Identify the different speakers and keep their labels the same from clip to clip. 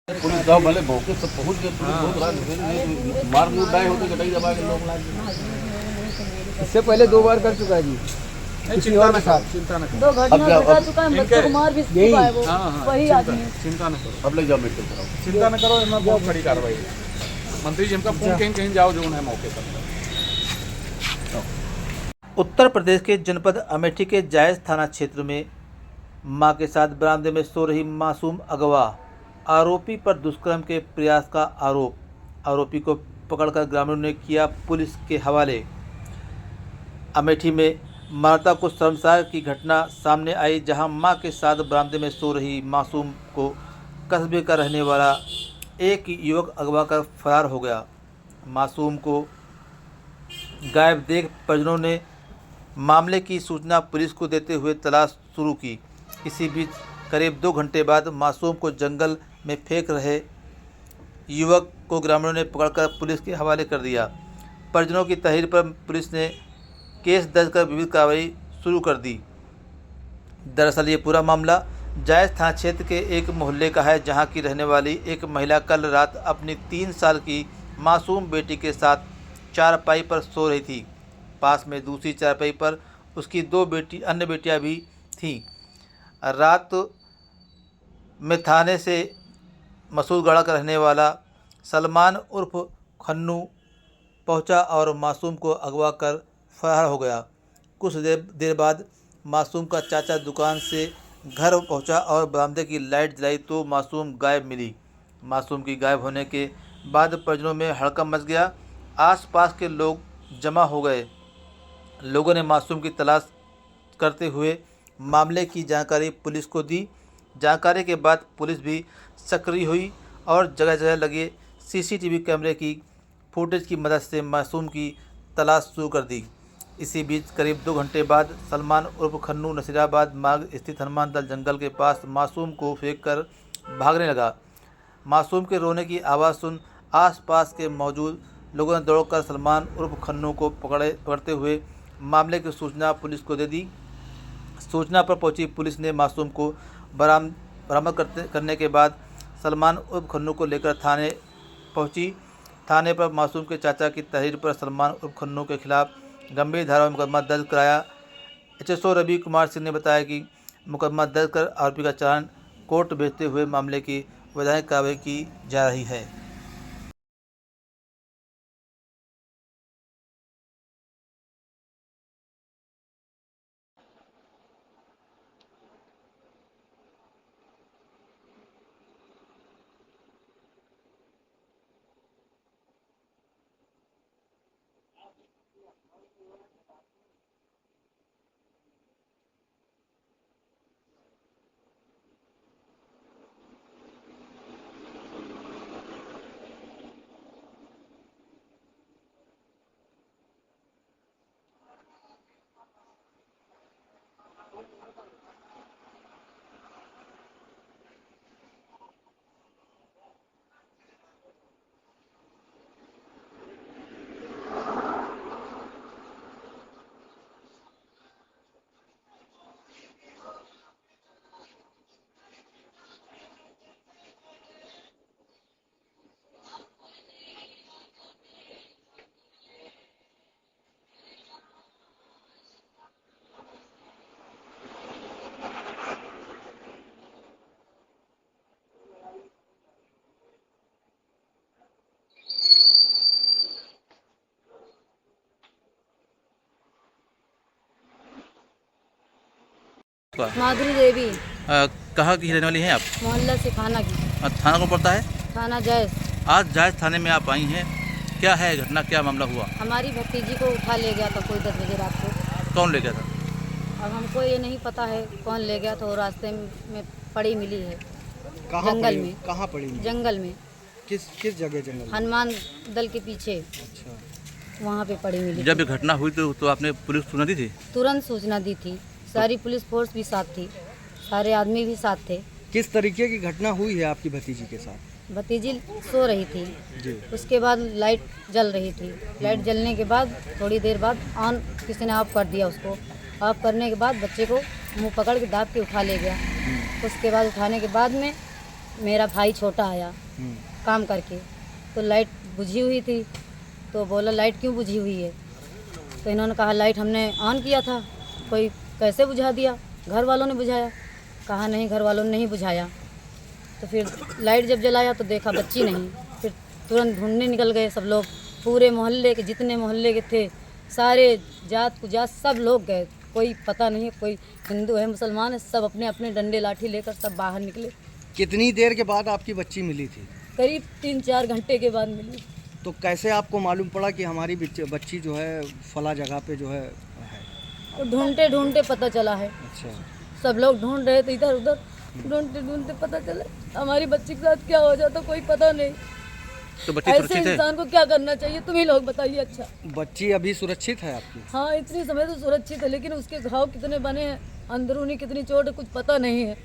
Speaker 1: Police गाँव वाले मौके सब पहुंच गए। पुलिस बहुत रात मार मुँह डाए होते कटाई दबा के लोग लाए।
Speaker 2: इससे पहले 2 बार कर चुका है जी। किसी और के साथ
Speaker 3: चिंता न करो।
Speaker 4: 2 घटना घटा चुका है, बच्चों को मार भी चुका है वो, वही आदमी।
Speaker 3: चिंता न करो,
Speaker 1: अब ले जाओ मेडिकल कराओ।
Speaker 3: चिंता न करो, इसमें बहुत बड़ी कार्रवाई है। मंत्री जी हमका फोन कहीं जाओ जो है मौके पर।
Speaker 5: उत्तर प्रदेश के जनपद अमेठी के जायज थाना क्षेत्र में मां के साथ बरामदे में सो रही मासूम अगवा, आरोपी पर दुष्कर्म के प्रयास का आरोप। आरोपी को पकड़कर ग्रामीणों ने किया पुलिस के हवाले। अमेठी में मानवता को शर्मसार की घटना सामने आई, जहां मां के साथ बरामदे में सो रही मासूम को कस्बे का रहने वाला एक युवक अगवा कर फरार हो गया। मासूम को गायब देख परिजनों ने मामले की सूचना पुलिस को देते हुए तलाश शुरू की। इसी बीच करीब 2 घंटे बाद मासूम को जंगल में फेंक रहे युवक को ग्रामीणों ने पकड़कर पुलिस के हवाले कर दिया। परिजनों की तहरीर पर पुलिस ने केस दर्ज कर विविध कार्रवाई शुरू कर दी। दरअसल ये पूरा मामला जायज थाना क्षेत्र के एक मोहल्ले का है, जहां की रहने वाली एक महिला कल रात अपनी 3 साल की मासूम बेटी के साथ चारपाई पर सो रही थी। पास में दूसरी चारपाई पर उसकी 2 अन्य बेटियां भी थीं। रात में थाने से मसूरगढ़ का रहने वाला सलमान उर्फ खन्नू पहुंचा और मासूम को अगवा कर फरार हो गया। कुछ देर बाद मासूम का चाचा दुकान से घर पहुंचा और बरामदे की लाइट जलाई तो मासूम गायब मिली। मासूम की गायब होने के बाद परिजनों में हड़कंप मच गया। आसपास के लोग जमा हो गए। लोगों ने मासूम की तलाश करते हुए मामले की जानकारी पुलिस को दी। जानकारी के बाद पुलिस भी सक्रिय हुई और जगह जगह लगे सीसीटीवी कैमरे की फुटेज की मदद से मासूम की तलाश शुरू कर दी। इसी बीच करीब 2 घंटे बाद सलमान उर्फ खन्नू नसीराबाद मार्ग स्थित हनुमान दल जंगल के पास मासूम को फेंककर भागने लगा। मासूम के रोने की आवाज़ सुन आसपास के मौजूद लोगों ने दौड़कर सलमान उर्फ खन्नू को पकड़ते हुए मामले की सूचना पुलिस को दे दी। सूचना पर पहुंची पुलिस ने मासूम को बरामद करने के बाद सलमान उर्फ खन्नू को लेकर थाने पहुंची। थाने पर मासूम के चाचा की तहरीर पर सलमान उर्फ खन्नू के खिलाफ गंभीर धारा में मुकदमा दर्ज कराया। एचएसओ रवि कुमार सिंह ने बताया कि मुकदमा दर्ज कर आरोपी का चालान कोर्ट भेजते हुए मामले की वैधानिक कार्रवाई की जा रही है।
Speaker 4: माधुरी देवी,
Speaker 5: कहाँ की रहने वाली हैं आप?
Speaker 4: मोहल्ला से खाना की।
Speaker 5: थाना को पड़ता है?
Speaker 4: थाना जायज।
Speaker 5: आज जायज थाने में आप आई हैं, क्या है घटना, क्या मामला हुआ?
Speaker 4: हमारी भतीजी को उठा ले गया था कोई 10 बजे रात को।
Speaker 5: कौन ले गया था?
Speaker 4: अब हमको ये नहीं पता है कौन ले गया था। वो रास्ते में पड़ी मिली है। जंगल में।
Speaker 2: कहाँ पड़ी?
Speaker 4: जंगल में।
Speaker 2: किस जगह जंगल?
Speaker 4: हनुमान दल के पीछे।
Speaker 2: अच्छा,
Speaker 4: वहाँ पे पड़ी मिली।
Speaker 5: जब ये घटना हुई तो आपने पुलिस सूचना दी थी?
Speaker 4: तुरंत सूचना दी थी। सारी पुलिस फोर्स भी साथ थी, सारे आदमी भी साथ थे।
Speaker 2: किस तरीके की घटना हुई है आपकी भतीजी के साथ?
Speaker 4: भतीजी सो रही थी
Speaker 2: जी।
Speaker 4: उसके बाद लाइट जल रही थी। लाइट जलने के बाद थोड़ी देर बाद ऑन किसी ने ऑफ कर दिया उसको। ऑफ करने के बाद बच्चे को मुंह पकड़ के दाब के उठा ले गया। उसके बाद उठाने के बाद में मेरा भाई छोटा आया काम करके, तो लाइट बुझी हुई थी, तो बोला लाइट क्यों बुझी हुई है? तो इन्होंने कहा लाइट हमने ऑन किया था, कोई कैसे बुझा दिया, घर वालों ने बुझाया। कहा नहीं, घर वालों ने नहीं बुझाया। तो फिर लाइट जब जलाया तो देखा बच्ची नहीं, फिर तुरंत ढूंढने निकल गए सब लोग, पूरे मोहल्ले के जितने मोहल्ले के थे सारे जात कुजात सब लोग गए, कोई पता नहीं कोई हिंदू है मुसलमान है, सब अपने अपने डंडे लाठी लेकर सब बाहर निकले।
Speaker 6: कितनी देर के बाद आपकी बच्ची मिली थी?
Speaker 4: करीब 3-4 घंटे के बाद मिली।
Speaker 6: तो कैसे आपको मालूम पड़ा कि हमारी बच्ची जो है फला जगह पे जो है?
Speaker 4: तो ढूंढते ढूंढते पता चला है।
Speaker 6: अच्छा,
Speaker 4: सब लोग ढूंढ रहे थे इधर उधर, ढूंढते ढूंढते पता चला हमारी बच्ची के साथ क्या हो जाता कोई पता नहीं।
Speaker 5: तो बच्ची
Speaker 4: ऐसे
Speaker 5: सुरक्षित है?
Speaker 4: इंसान को क्या करना चाहिए, तुम ही लोग बताइए। अच्छा,
Speaker 6: बच्ची अभी सुरक्षित है आपकी?
Speaker 4: हाँ इतनी समय तो सुरक्षित है, लेकिन उसके घाव कितने बने हैं, अंदरूनी कितनी चोट है, कुछ पता नहीं है।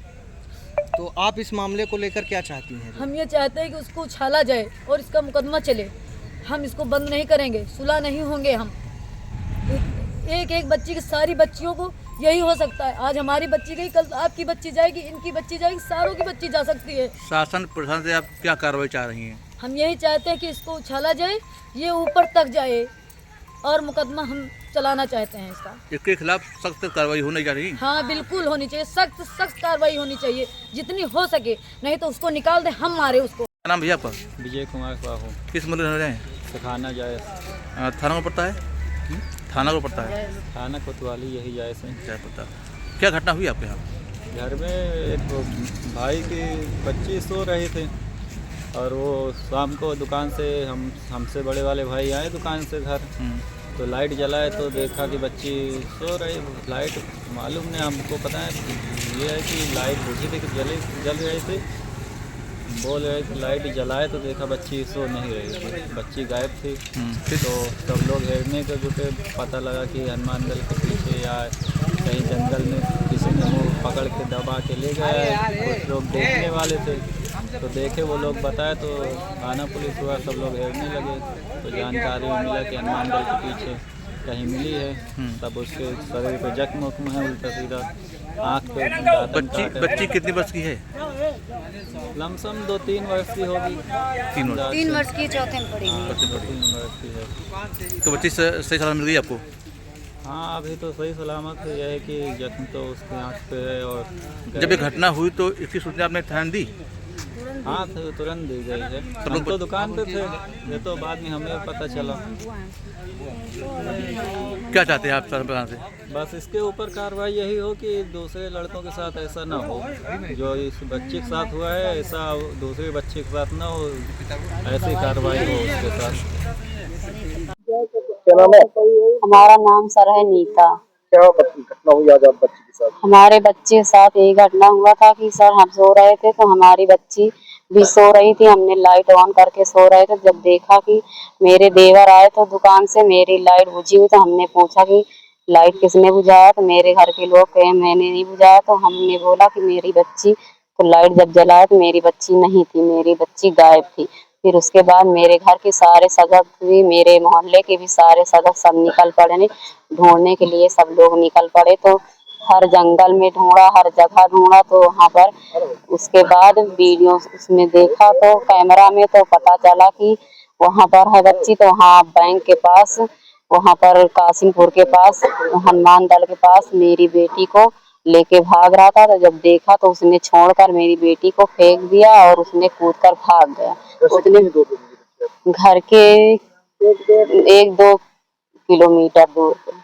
Speaker 6: तो आप इस मामले को लेकर क्या चाहती हैं?
Speaker 4: हम ये चाहते हैं कि उसको उछाला जाए और इसका मुकदमा चले। हम इसको बंद नहीं करेंगे, सुलह नहीं होंगे हम। एक एक बच्ची की, सारी बच्चियों को यही हो सकता है। आज हमारी बच्ची गई, कल आपकी बच्ची जाएगी, इनकी बच्ची जाएगी, सारों की बच्ची जा सकती है।
Speaker 5: शासन प्रशासन से आप क्या कार्रवाई चाह रही हैं?
Speaker 4: हम यही चाहते हैं कि इसको उछाला जाए, ये ऊपर तक जाए, और मुकदमा हम चलाना चाहते हैं इसका।
Speaker 5: इसके खिलाफ सख्त कार्रवाई होनी चाहिए।
Speaker 4: हाँ बिल्कुल होनी चाहिए, सख्त सख्त कार्रवाई होनी चाहिए जितनी हो सके, नहीं तो उसको निकाल दे, हम मारे उसको।
Speaker 5: क्या नाम भैया आपका?
Speaker 2: विजय कुमार साहू,
Speaker 5: किस मुल्क में रह रहे हैं?
Speaker 2: सखाना जायस,
Speaker 5: थाना को पड़ता है? थाना को पड़ता है?
Speaker 2: थाना कोतवाली यही जायस है।
Speaker 5: क्या पता क्या घटना हुई आपके यहाँ?
Speaker 2: घर में एक भाई की बच्ची सो रही थी, और वो शाम को दुकान से हमसे बड़े वाले भाई आए दुकान से घर, तो लाइट जलाए तो देखा कि बच्ची सो रही। लाइट मालूम नहीं, हमको पता है ये है कि लाइट बुझी थी, जल रही थी। बोल रहे कि लाइट जलाए तो देखा बच्ची सो नहीं रही थी, बच्ची गायब थी। तो सब लोग हेरने के जुटे, पता लगा कि हनुमानगढ़ के पीछे या कहीं जंगल में किसी ने मुँह पकड़ के दबा के ले गया है। कुछ लोग देखने वाले थे, तो देखे वो लोग बताए, तो थाना पुलिस हुआ, सब लोग हेरने लगे, तो जानकारी मिला कि हनुमानगढ़ के पीछे कहीं मिली है। तब उसके शरीर पे जख्म उख्म है, उल्टा सीधा आँख पे दातन काटा है।
Speaker 5: बच्ची कितनी वर्ष की है?
Speaker 2: लमसम 2-3 वर्ष की होगी।
Speaker 4: 3 वर्ष की, चौथे में पड़ी हुई है।
Speaker 2: 3 वर्ष की है।
Speaker 5: तो बच्ची सही सलामत मिल गई आपको?
Speaker 2: हाँ अभी तो सही सलामत है, यह है कि जख्म तो उसकी आँख पे है। और
Speaker 5: जब ये घटना हुई तो इसकी सूचना आपने थाने दी?
Speaker 2: हाँ तुरंत दी गई है। हम तो दुकान पे थे, ये तो बाद में हमें पता चला।
Speaker 5: क्या चाहते हैं आप सरकार से?
Speaker 2: बस इसके ऊपर कार्रवाई यही हो कि दूसरे लड़कों के साथ ऐसा ना हो, जो इस बच्चे के साथ हुआ है ऐसा दूसरे बच्चे के साथ ना हो, ऐसी कार्रवाई हो उसके साथ।
Speaker 7: हमारा नाम सर है नीता।
Speaker 6: क्या घटना हुई आज आप बच्ची के साथ?
Speaker 7: हमारे बच्चे के साथ यही घटना हुआ था कि सर हम सो रहे थे, तो हमारी बच्ची भी सो रही थी, हमने लाइट ऑन करके सो रहे थे। जब देखा कि मेरे देवर आए तो दुकान से, मेरी लाइट बुझी हुई, तो हमने पूछा कि लाइट किसने बुझाया, तो मेरे घर के लोग कहे मैंने नहीं बुझाया। तो हमने बोला कि मेरी बच्ची, तो लाइट जब जलाया तो मेरी बच्ची नहीं थी, मेरी बच्ची गायब थी। फिर उसके बाद मेरे घर के सारे सदस्य भी, मेरे मोहल्ले के भी सारे सदस्य सब निकल पड़े ढूंढने के लिए, सब लोग निकल पड़े। तो हर जंगल में ढूंढा, हर जगह ढूंढा, तो वहाँ पर उसके बाद वीडियो उसमें देखा, तो कैमरा में तो पता चला कि वहाँ पर है बच्ची। तो वहाँ बैंक के पास, वहाँ पर कासिमपुर के पास, हनुमान दल के पास मेरी बेटी को लेके भाग रहा था। तो जब देखा तो उसने छोड़कर मेरी बेटी को फेंक दिया और उसने कूदकर भाग गया। उसने घर के 1-2 किलोमीटर दूर पे।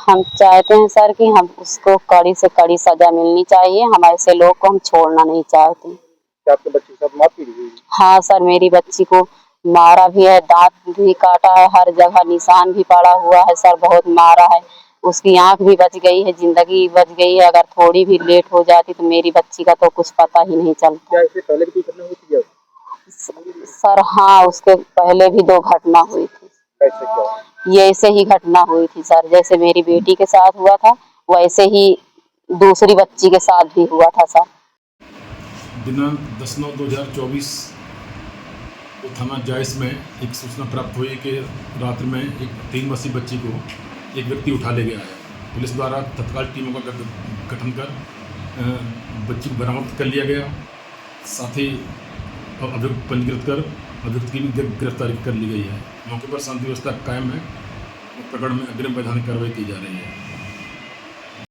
Speaker 7: हम चाहते हैं सर कि हम उसको कड़ी से कड़ी सजा मिलनी चाहिए, हम ऐसे लोग को हम छोड़ना नहीं चाहते।
Speaker 6: क्या आपके बच्चे के साथ मारपीट हुई?
Speaker 7: हाँ सर, मेरी बच्ची को मारा भी है, दांत भी काटा है, हर जगह निशान भी पड़ा हुआ है सर, बहुत मारा है। उसकी आंख भी बच गई है, जिंदगी बच गई है। अगर थोड़ी भी लेट हो जाती तो मेरी बच्ची का तो कुछ पता ही नहीं चलता।
Speaker 6: क्या इससे पहले भी कोई घटना हुई थी?
Speaker 7: सर हाँ, उसके पहले भी 2 घटना हुई थी।
Speaker 6: कैसे क्या?
Speaker 7: ये ऐसे ही घटना हुई थी सर, जैसे मेरी बेटी के साथ हुआ था वैसे ही दूसरी बच्ची के साथ भी हुआ था सर।
Speaker 8: दिनांक 10/9/2024 को थाना जायस में एक सूचना प्राप्त हुई कि रात्रि में एक 3 वर्षीय बच्ची को एक व्यक्ति उठा ले गया है। पुलिस द्वारा तत्काल टीमों का गठन कर बच्ची को बरामद कर लिया गया। साथ ही अभियुक्त पंजीकृत कर अभियुक्त की भी गिरफ्तारी कर ली गई है। मौके पर शांति व्यवस्था कायम है और प्रकरण में अग्रिम वैधानिक कार्रवाई की जा रही है।